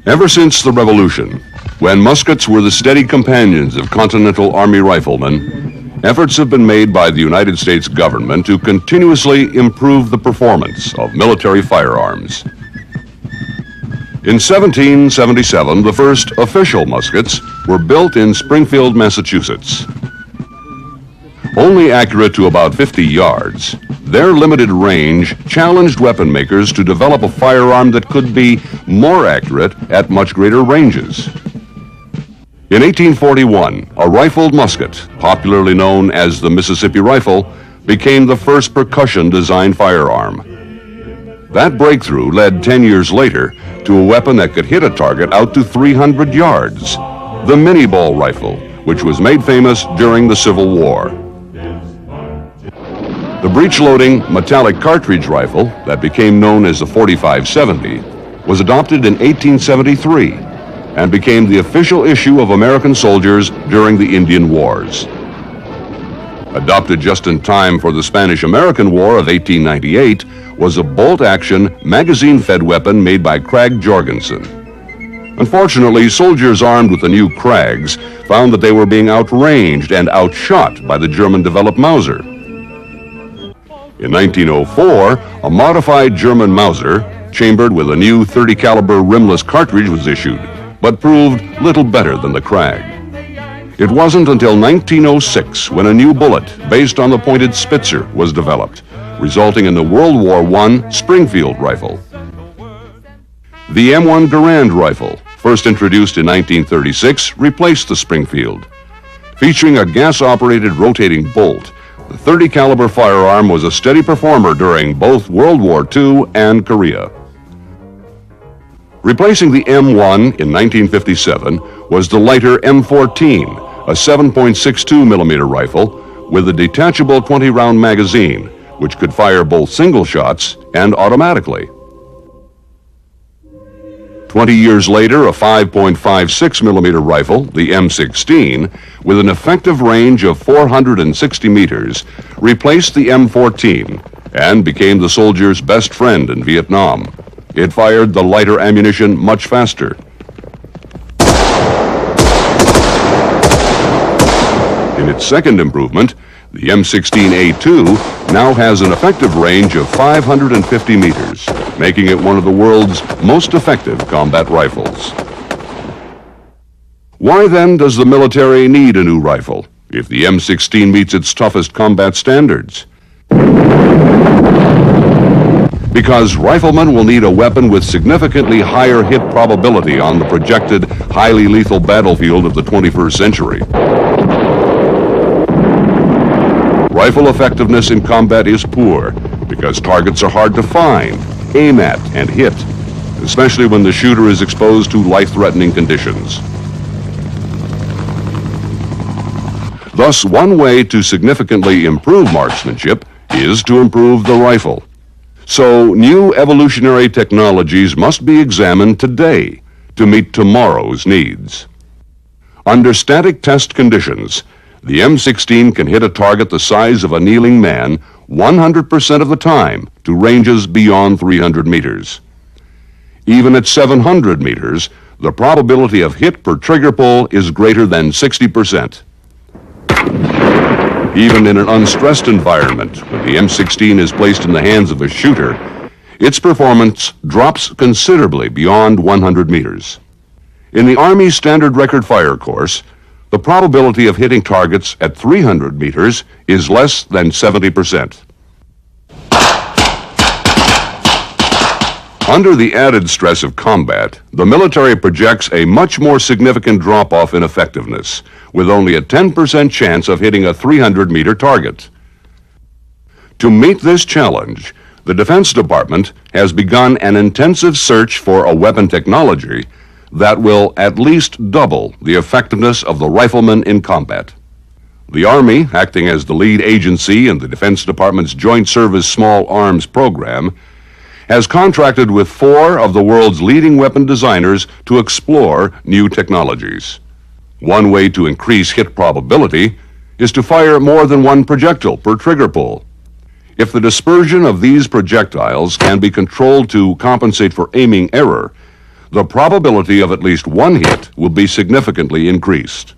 Ever since the Revolution, when muskets were the steady companions of Continental Army riflemen, efforts have been made by the United States government to continuously improve the performance of military firearms. In 1777, the first official muskets were built in Springfield, Massachusetts. Only accurate to about 50 yards, their limited range challenged weapon makers to develop a firearm that could be more accurate at much greater ranges. In 1841, a rifled musket, popularly known as the Mississippi rifle, became the first percussion-designed firearm. That breakthrough led 10 years later to a weapon that could hit a target out to 300 yards, the mini-ball rifle, which was made famous during the Civil War. The breech-loading metallic cartridge rifle that became known as the 4570 was adopted in 1873 and became the official issue of American soldiers during the Indian Wars. Adopted just in time for the Spanish-American War of 1898 was a bolt-action, magazine-fed weapon made by Krag Jorgensen. Unfortunately, soldiers armed with the new Krags found that they were being outranged and outshot by the German-developed Mauser. In 1904, a modified German Mauser, chambered with a new .30 caliber rimless cartridge, was issued, but proved little better than the Krag. It wasn't until 1906 when a new bullet based on the pointed Spitzer was developed, resulting in the World War I Springfield rifle. The M1 Garand rifle, first introduced in 1936, replaced the Springfield. Featuring a gas-operated rotating bolt, the .30 caliber firearm was a steady performer during both World War II and Korea. Replacing the M1 in 1957 was the lighter M14, a 7.62 millimeter rifle with a detachable 20-round magazine, which could fire both single shots and automatically. 20 years later, a 5.56 millimeter rifle, the M16, with an effective range of 460 meters, replaced the M14 and became the soldier's best friend in Vietnam. It fired the lighter ammunition much faster. In its second improvement, the M16A2 now has an effective range of 550 meters, making it one of the world's most effective combat rifles. Why then does the military need a new rifle if the M16 meets its toughest combat standards? Because riflemen will need a weapon with significantly higher hit probability on the projected highly lethal battlefield of the 21st century. Rifle effectiveness in combat is poor because targets are hard to find, aim at, and hit, especially when the shooter is exposed to life-threatening conditions. Thus, one way to significantly improve marksmanship is to improve the rifle. So, new evolutionary technologies must be examined today to meet tomorrow's needs. Under static test conditions, the M16 can hit a target the size of a kneeling man 100% of the time to ranges beyond 300 meters. Even at 700 meters, the probability of hit per trigger pull is greater than 60%. Even in an unstressed environment, when the M16 is placed in the hands of a shooter, its performance drops considerably beyond 100 meters. In the Army Standard Record Fire Course, the probability of hitting targets at 300 meters is less than 70%. Under the added stress of combat, the military projects a much more significant drop-off in effectiveness, with only a 10% chance of hitting a 300-meter target. To meet this challenge, the Defense Department has begun an intensive search for a weapon technology that will at least double the effectiveness of the rifleman in combat. The Army, acting as the lead agency in the Defense Department's Joint Service Small Arms Program, has contracted with 4 of the world's leading weapon designers to explore new technologies. One way to increase hit probability is to fire more than one projectile per trigger pull. If the dispersion of these projectiles can be controlled to compensate for aiming error, the probability of at least one hit will be significantly increased.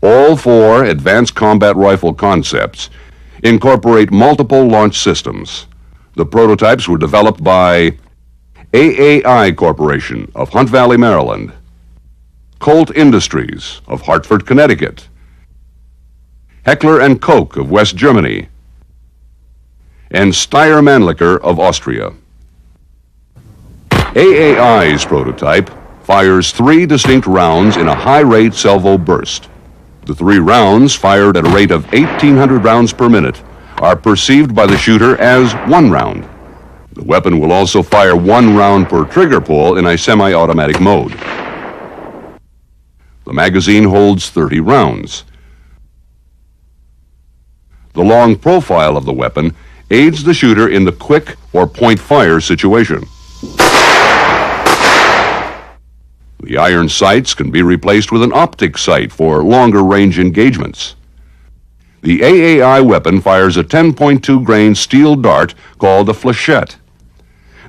All four advanced combat rifle concepts incorporate multiple launch systems. The prototypes were developed by AAI Corporation of Hunt Valley, Maryland, Colt Industries of Hartford, Connecticut, Heckler & Koch of West Germany, and Steyr-Mannlicher of Austria. AAI's prototype fires 3 distinct rounds in a high-rate salvo burst. The 3 rounds, fired at a rate of 1,800 rounds per minute, are perceived by the shooter as 1 round. The weapon will also fire 1 round per trigger pull in a semi-automatic mode. The magazine holds 30 rounds. The long profile of the weapon aids the shooter in the quick or point-fire situation. The iron sights can be replaced with an optic sight for longer range engagements. The AAI weapon fires a 10.2 grain steel dart called a flechette.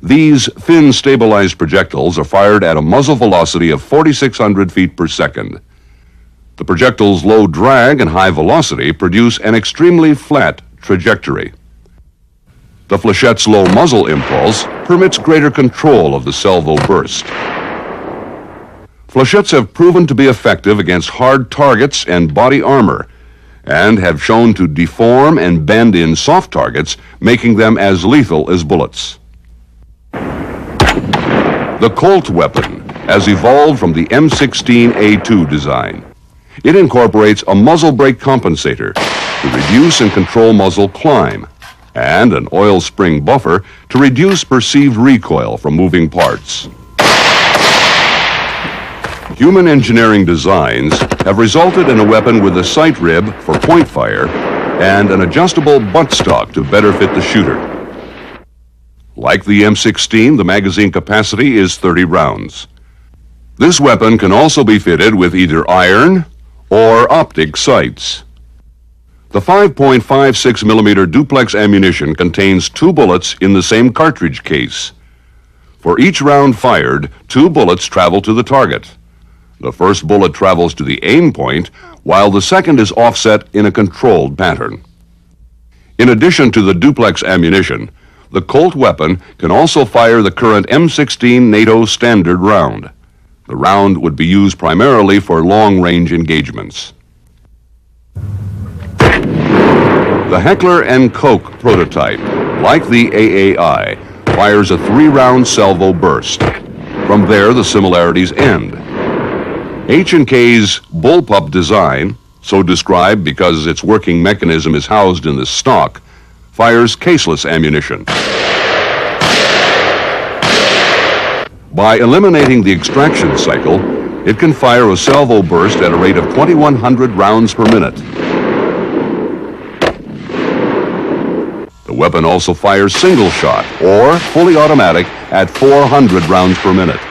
These thin stabilized projectiles are fired at a muzzle velocity of 4,600 feet per second. The projectile's low drag and high velocity produce an extremely flat trajectory. The flechette's low muzzle impulse permits greater control of the salvo burst. Flechettes have proven to be effective against hard targets and body armor, and have shown to deform and bend in soft targets, making them as lethal as bullets. The Colt weapon has evolved from the M16A2 design. It incorporates a muzzle brake compensator to reduce and control muzzle climb, and an oil spring buffer to reduce perceived recoil from moving parts. Human engineering designs have resulted in a weapon with a sight rib for point fire and an adjustable buttstock to better fit the shooter. Like the M16, the magazine capacity is 30 rounds. This weapon can also be fitted with either iron or optic sights. The 5.56 millimeter duplex ammunition contains 2 bullets in the same cartridge case. For each round fired, 2 bullets travel to the target. The first bullet travels to the aim point, while the second is offset in a controlled pattern. In addition to the duplex ammunition, the Colt weapon can also fire the current M16 NATO standard round. The round would be used primarily for long-range engagements. The Heckler & Koch prototype, like the AAI, fires a 3-round salvo burst. From there, the similarities end. H&K's bullpup design, so described because its working mechanism is housed in the stock, fires caseless ammunition. By eliminating the extraction cycle, it can fire a salvo burst at a rate of 2,100 rounds per minute. The weapon also fires single shot or fully automatic at 400 rounds per minute.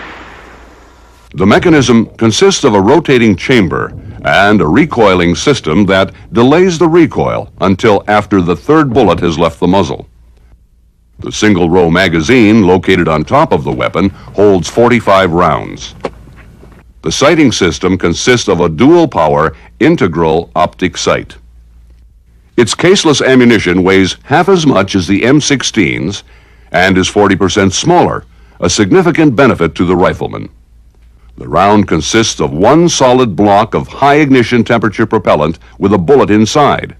The mechanism consists of a rotating chamber and a recoiling system that delays the recoil until after the 3rd bullet has left the muzzle. The single-row magazine located on top of the weapon holds 45 rounds. The sighting system consists of a dual-power integral optic sight. Its caseless ammunition weighs half as much as the M16's and is 40% smaller, a significant benefit to the rifleman. The round consists of 1 solid block of high ignition temperature propellant with a bullet inside.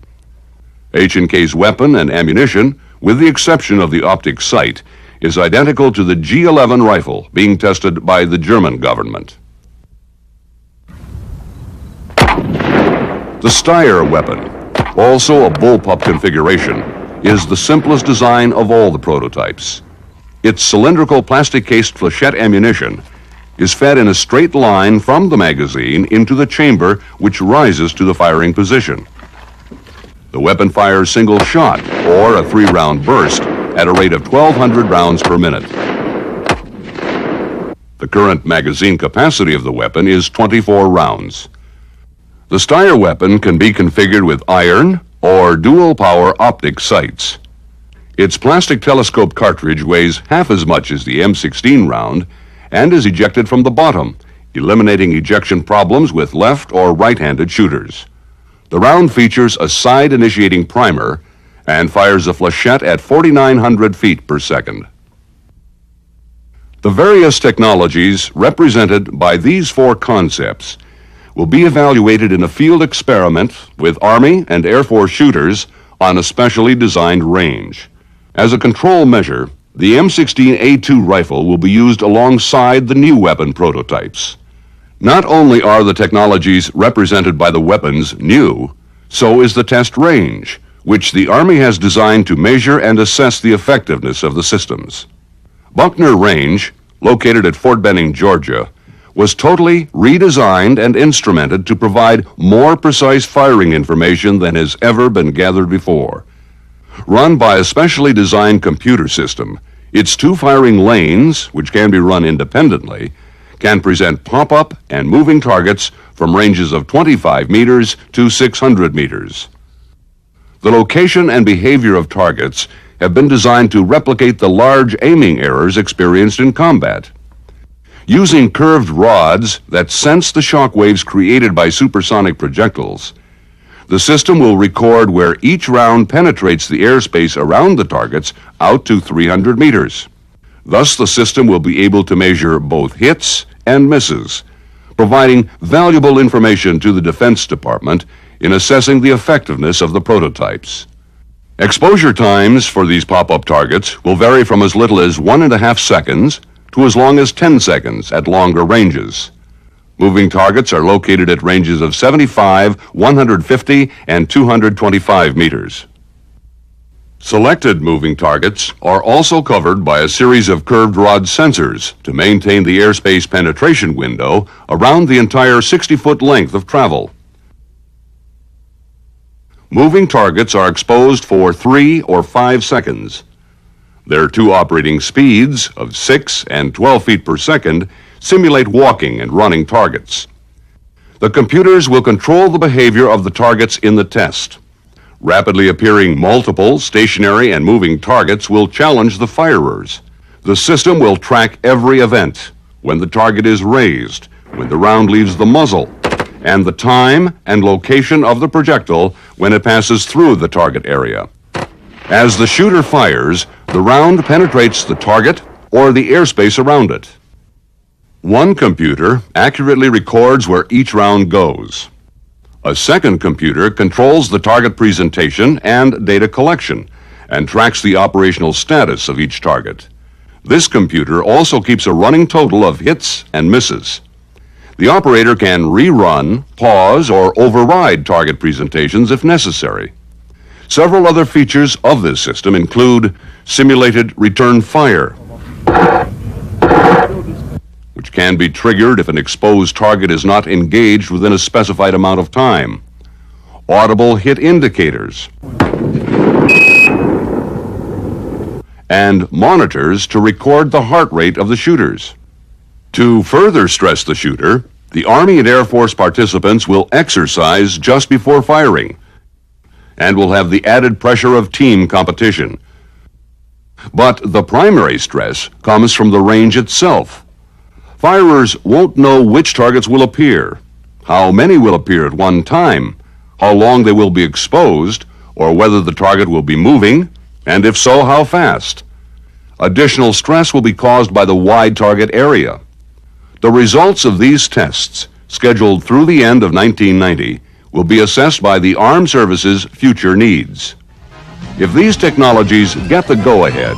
H&K's weapon and ammunition, with the exception of the optic sight, is identical to the G11 rifle being tested by the German government. The Steyr weapon, also a bullpup configuration, is the simplest design of all the prototypes. Its cylindrical plastic-cased flechette ammunition is fed in a straight line from the magazine into the chamber, which rises to the firing position. The weapon fires single shot, or a 3-round burst, at a rate of 1,200 rounds per minute. The current magazine capacity of the weapon is 24 rounds. The Steyr weapon can be configured with iron or dual-power optic sights. Its plastic telescope cartridge weighs half as much as the M16 round and is ejected from the bottom, eliminating ejection problems with left or right-handed shooters. The round features a side-initiating primer and fires a flechette at 4,900 feet per second. The various technologies represented by these four concepts will be evaluated in a field experiment with Army and Air Force shooters on a specially designed range. As a control measure, the M16A2 rifle will be used alongside the new weapon prototypes. Not only are the technologies represented by the weapons new, so is the test range, which the Army has designed to measure and assess the effectiveness of the systems. Buckner Range, located at Fort Benning, Georgia, was totally redesigned and instrumented to provide more precise firing information than has ever been gathered before. Run by a specially designed computer system, its two firing lanes, which can be run independently, can present pop-up and moving targets from ranges of 25 meters to 600 meters. The location and behavior of targets have been designed to replicate the large aiming errors experienced in combat. Using curved rods that sense the shock waves created by supersonic projectiles, the system will record where each round penetrates the airspace around the targets out to 300 meters. Thus, the system will be able to measure both hits and misses, providing valuable information to the Defense Department in assessing the effectiveness of the prototypes. Exposure times for these pop-up targets will vary from as little as 1.5 seconds to as long as 10 seconds at longer ranges. Moving targets are located at ranges of 75, 150, and 225 meters. Selected moving targets are also covered by a series of curved rod sensors to maintain the airspace penetration window around the entire 60-foot length of travel. Moving targets are exposed for 3 or 5 seconds. Their two operating speeds of 6 and 12 feet per second simulate walking and running targets. The computers will control the behavior of the targets in the test. Rapidly appearing multiple, stationary, and moving targets will challenge the firers. The system will track every event: when the target is raised, when the round leaves the muzzle, and the time and location of the projectile when it passes through the target area. As the shooter fires, the round penetrates the target or the airspace around it. One computer accurately records where each round goes. A second computer controls the target presentation and data collection and tracks the operational status of each target. This computer also keeps a running total of hits and misses. The operator can rerun, pause, or override target presentations if necessary. Several other features of this system include simulated return fire, which can be triggered if an exposed target is not engaged within a specified amount of time, audible hit indicators, and monitors to record the heart rate of the shooters. To further stress the shooter, the Army and Air Force participants will exercise just before firing and will have the added pressure of team competition. But the primary stress comes from the range itself. Firers won't know which targets will appear, how many will appear at one time, how long they will be exposed, or whether the target will be moving, and if so, how fast. Additional stress will be caused by the wide target area. The results of these tests, scheduled through the end of 1990, will be assessed by the Armed Services' future needs. If these technologies get the go-ahead,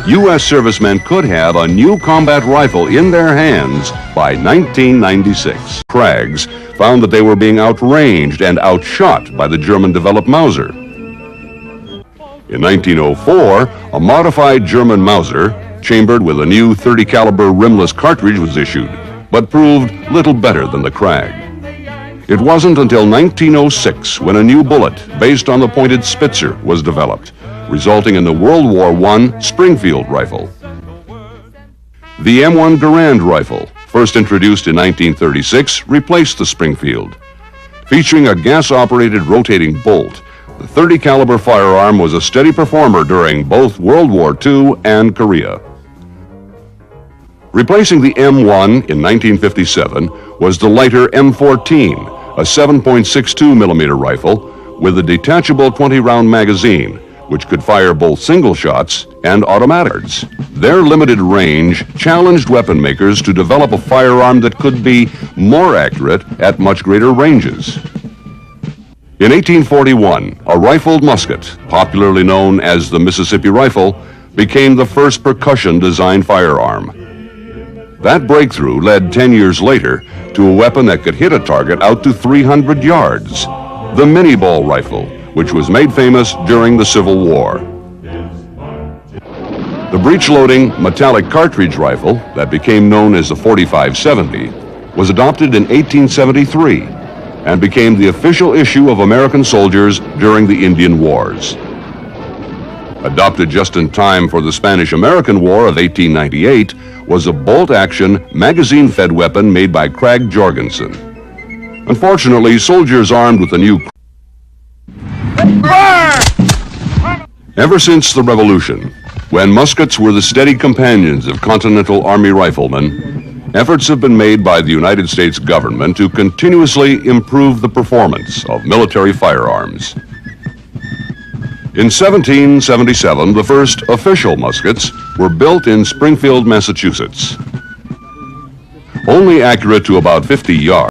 U.S. servicemen could have a new combat rifle in their hands by 1996. Crags found that they were being outranged and outshot by the German-developed Mauser. In 1904, a modified German Mauser, chambered with a new .30 caliber rimless cartridge, was issued, but proved little better than the Krag. It wasn't until 1906 when a new bullet based on the pointed Spitzer was developed, resulting in the World War I Springfield rifle. The M1 Garand rifle, first introduced in 1936, replaced the Springfield. Featuring a gas-operated rotating bolt, The 30 caliber firearm was a steady performer during both World War II and Korea. Replacing the M1 in 1957 was the lighter M14, a 7.62 millimeter rifle with a detachable 20-round magazine, which could fire both single shots and automatics. Their limited range challenged weapon makers to develop a firearm that could be more accurate at much greater ranges. In 1841, a rifled musket, popularly known as the Mississippi rifle, became the first percussion-designed firearm. That breakthrough led 10 years later to a weapon that could hit a target out to 300 yards, the mini-ball rifle, which was made famous during the Civil War. The breech-loading metallic cartridge rifle that became known as the 4570 was adopted in 1873 and became the official issue of American soldiers during the Indian Wars. Adopted just in time for the Spanish-American War of 1898 was a bolt-action, magazine-fed weapon made by Krag Jorgensen. Unfortunately, soldiers armed with the new Ever since the Revolution, when muskets were the steady companions of Continental Army riflemen, efforts have been made by the United States government to continuously improve the performance of military firearms. In 1777, the first official muskets were built in Springfield, Massachusetts. Only accurate to about 50 yards.